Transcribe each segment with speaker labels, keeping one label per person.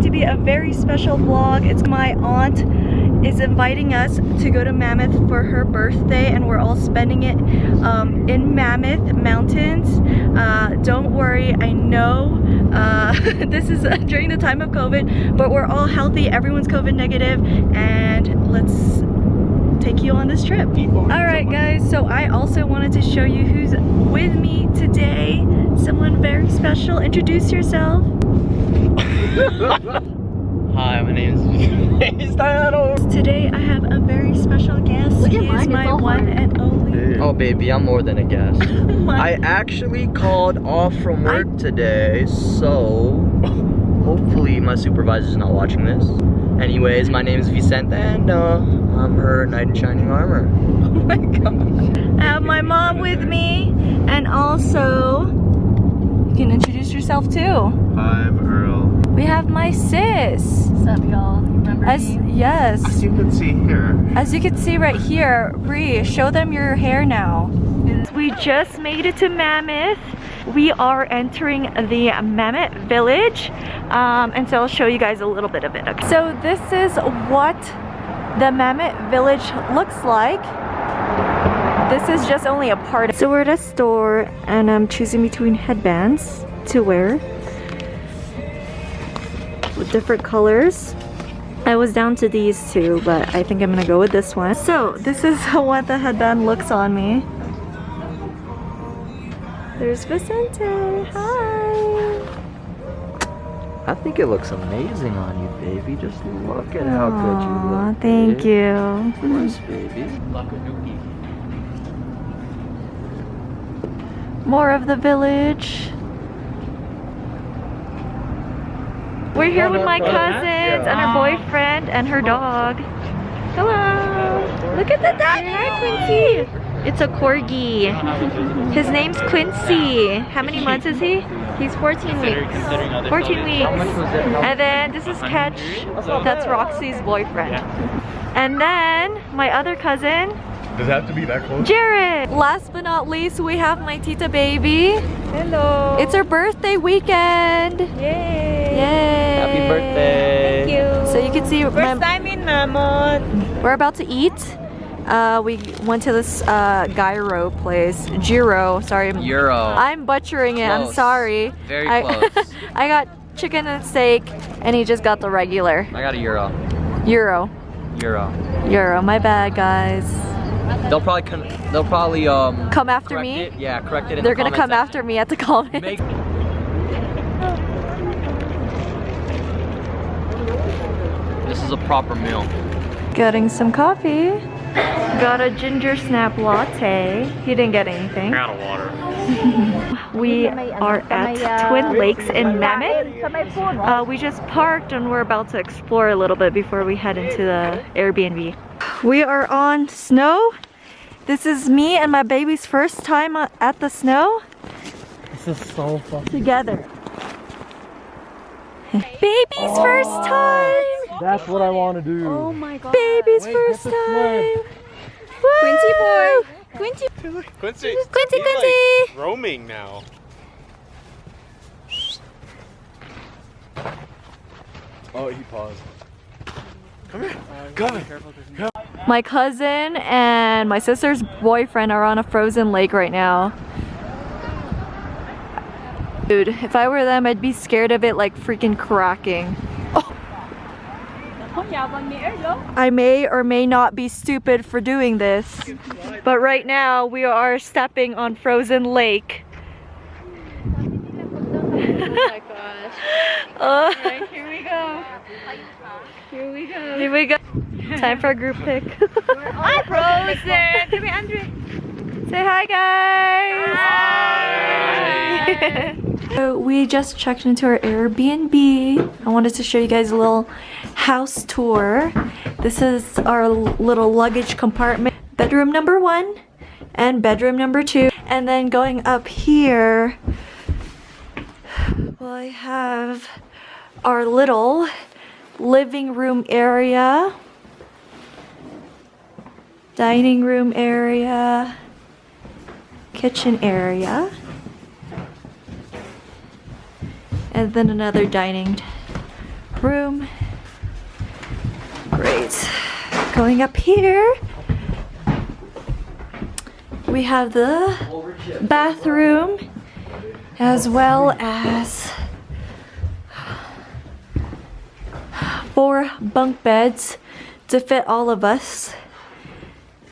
Speaker 1: to be a very special vlog. It's my aunt is inviting us to go to Mammoth for her birthday, and we're all spending it in Mammoth Mountains. Don't worry, I know this is during the time of COVID, but we're all healthy, everyone's COVID negative, and let's take you on this trip. Alright guys, so I also wanted to show you who's with me today. Someone very special. Introduce yourself.
Speaker 2: Hi, my name is
Speaker 1: Today I have a very special guest. He is my one and only.
Speaker 2: Oh baby, I'm more than a guest. I actually called off from work today, so hopefully my supervisor's not watching this. Anyways, my name is Vicente and I'm her knight in shining armor.
Speaker 1: Oh my god. I have my mom with me, and also you can introduce yourself too.
Speaker 3: I'm Earl.
Speaker 1: We have my sis.
Speaker 4: What's up, y'all? Remember me?
Speaker 1: Yes.
Speaker 3: As you can see here.
Speaker 1: As you can see right here, Bree, show them your hair now. We just made it to Mammoth. We are entering the Mammoth village, and so I'll show you guys a little bit of it. Okay. So this is what the Mammoth village looks like. This is just only a part. So we're at a store, and I'm choosing between headbands to wear with different colors. I was down to these two, but I think I'm gonna go with this one. So this is what the headband looks on me. There's Vicente. Hi.
Speaker 2: I think it looks amazing on you, baby. Just look at how good you look.
Speaker 1: Thank
Speaker 2: babe.
Speaker 1: you.
Speaker 2: Yes, baby.
Speaker 1: More of the village. We're here with my cousins and her boyfriend and her dog. Hello. Look at the dog. Hi, Quincy. It's a corgi. His name's Quincy. How many months is he? He's 14 weeks. 14 weeks. And then this is Catch. That's Roxy's boyfriend. And then my other cousin.
Speaker 3: Does it have to be that close?
Speaker 1: Jared. Last but not least, we have my tita baby.
Speaker 4: Hello.
Speaker 1: It's her birthday weekend.
Speaker 4: Yay.
Speaker 1: Yay.
Speaker 2: Happy birthday.
Speaker 4: Thank you.
Speaker 1: So you can see
Speaker 4: First time in Mammoth.
Speaker 1: we're about to eat. We went to this gyro place. Gyro, sorry.
Speaker 2: Euro.
Speaker 1: I'm butchering it, I'm
Speaker 2: Close.
Speaker 1: sorry.
Speaker 2: Very close.
Speaker 1: I got chicken and steak, and he just got the regular.
Speaker 2: I got a euro.
Speaker 1: Euro. My bad, guys.
Speaker 2: They'll probably
Speaker 1: Come after
Speaker 2: correct
Speaker 1: me?
Speaker 2: it. Yeah, correct it in
Speaker 1: They're
Speaker 2: the
Speaker 1: gonna come
Speaker 2: comment
Speaker 1: after me at the comment.
Speaker 2: Make This is a proper meal.
Speaker 1: Getting some coffee. Got a ginger snap latte. He didn't get anything.
Speaker 3: Out of water.
Speaker 1: We are at Twin Lakes in Mammoth. We just parked and we're about to explore a little bit before we head into the Airbnb. We are on snow. This is me and my baby's first time at the snow.
Speaker 2: This is so fun.
Speaker 1: Together. Baby's first time!
Speaker 3: That's what I want to do.
Speaker 4: Oh my god.
Speaker 1: Baby's first time! Woo!
Speaker 4: Quincy boy. Quincy.
Speaker 3: Quincy.
Speaker 1: Quincy,
Speaker 3: He's
Speaker 1: Quincy!
Speaker 3: like roaming now. Oh, he paused. Come here. Come here.
Speaker 1: My cousin and my sister's boyfriend are on a frozen lake right now. Dude, if I were them, I'd be scared of it like freaking cracking. Oh. I may or may not be stupid for doing this, but right now we are stepping on frozen lake.
Speaker 4: Oh my gosh. Alright, here we go. Here we go.
Speaker 1: Here we go. Time for a group pic.
Speaker 4: Hi, Frozen. Come here, Andre.
Speaker 1: Say hi, guys.
Speaker 4: Hi.
Speaker 1: So we just checked into our Airbnb. I wanted to show you guys a little house tour. This is our little luggage compartment. Bedroom number 1 and bedroom number 2. And then going up here, well, I have our little living room area, dining room area, kitchen area, and then another dining room. Great. Going up here, we have the bathroom as well as 4 bunk beds to fit all of us.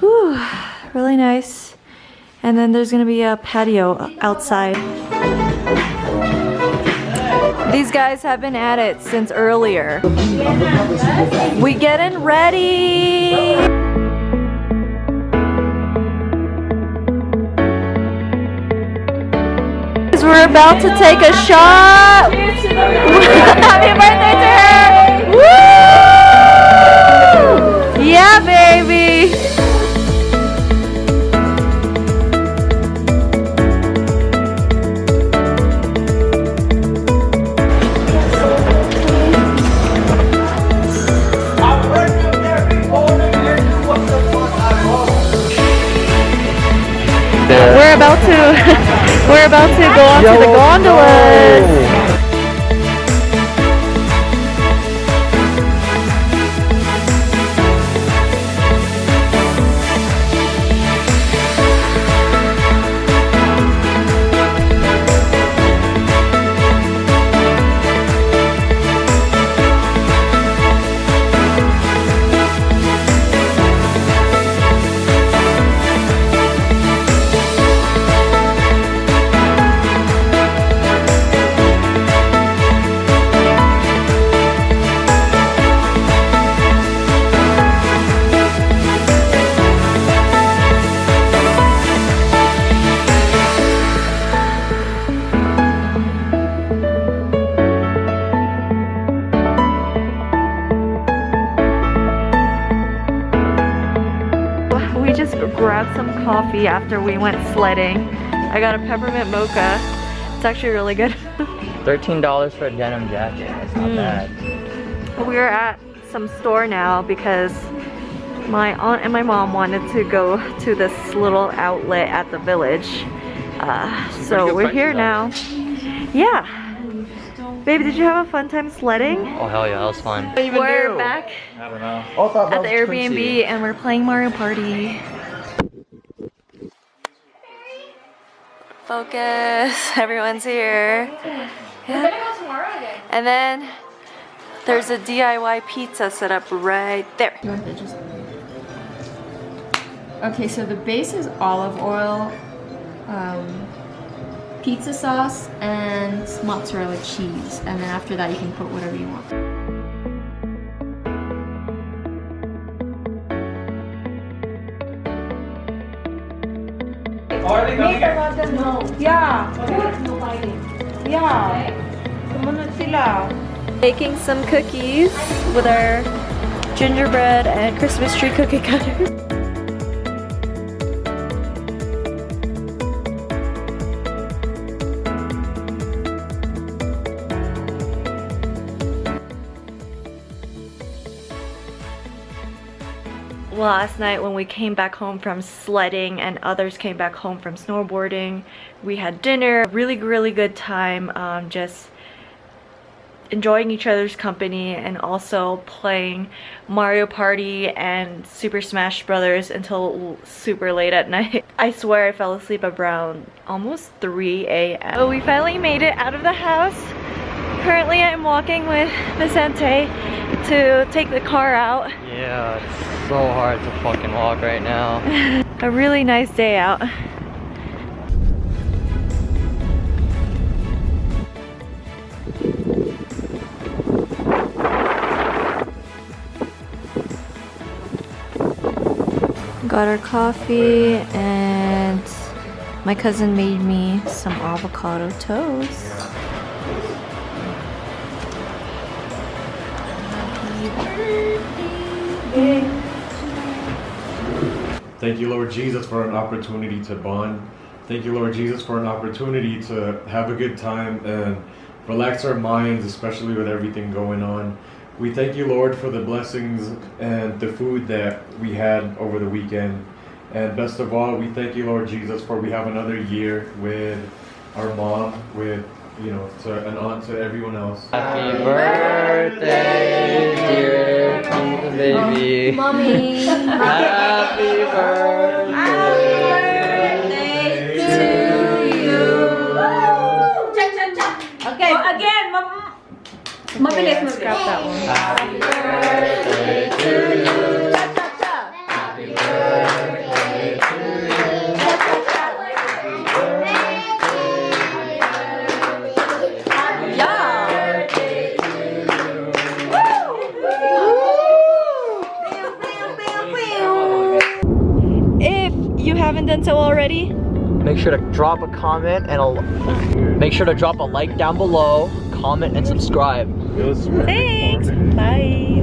Speaker 1: Whew, really nice. And then there's gonna be a patio outside. These guys have been at it since earlier. We getting ready. We're about to take a shot. Happy birthday to her. Woo! Yeah, baby. We're about to go onto the gondolas. Grabbed some coffee after we went sledding. I got a peppermint mocha. It's actually really good.
Speaker 2: $13 for a denim jacket. That's not bad.
Speaker 1: We're at some store now because my aunt and my mom wanted to go to this little outlet at the village. So we're here now. Yeah. Baby, did you have a fun time sledding?
Speaker 2: Oh hell yeah, that was fun.
Speaker 1: We're back
Speaker 3: I don't know.
Speaker 1: at the Airbnb and we're playing Mario Party. Focus, everyone's here. Yeah. And then there's a DIY pizza set up right there.
Speaker 4: Okay, so the base is olive oil, pizza sauce, and mozzarella cheese. And then after that you can put whatever you want.
Speaker 1: Making some cookies with our gingerbread and Christmas tree cookie cutter. Last night when we came back home from sledding and others came back home from snowboarding, we had dinner. Really good time, just enjoying each other's company and also playing Mario Party and Super Smash Brothers until super late at night. I swear I fell asleep around almost 3 a.m. But we finally made it out of the house. Currently I'm walking with Vicente to take the car out.
Speaker 2: Yeah, it's so hard to fucking walk right now.
Speaker 1: A really nice day out. Got our coffee and my cousin made me some avocado toast.
Speaker 3: Thank you, Lord Jesus, for an opportunity to bond. Thank you, Lord Jesus, for an opportunity to have a good time and relax our minds, especially with everything going on. We thank you, Lord, for the blessings and the food that we had over the weekend. And best of all, we thank you, Lord Jesus, for we have another year with our mom, with you know, to an aunt to everyone else.
Speaker 2: Happy birthday, dear baby.
Speaker 4: Mommy.
Speaker 2: Happy birthday to you.
Speaker 4: Okay, again, mabilis mo scrap that one.
Speaker 2: Happy birthday to you. Happy birthday to you.
Speaker 1: If you haven't done so already,
Speaker 2: Make sure to drop a comment and make sure to drop a like down below, comment and subscribe.
Speaker 1: thanks. Bye.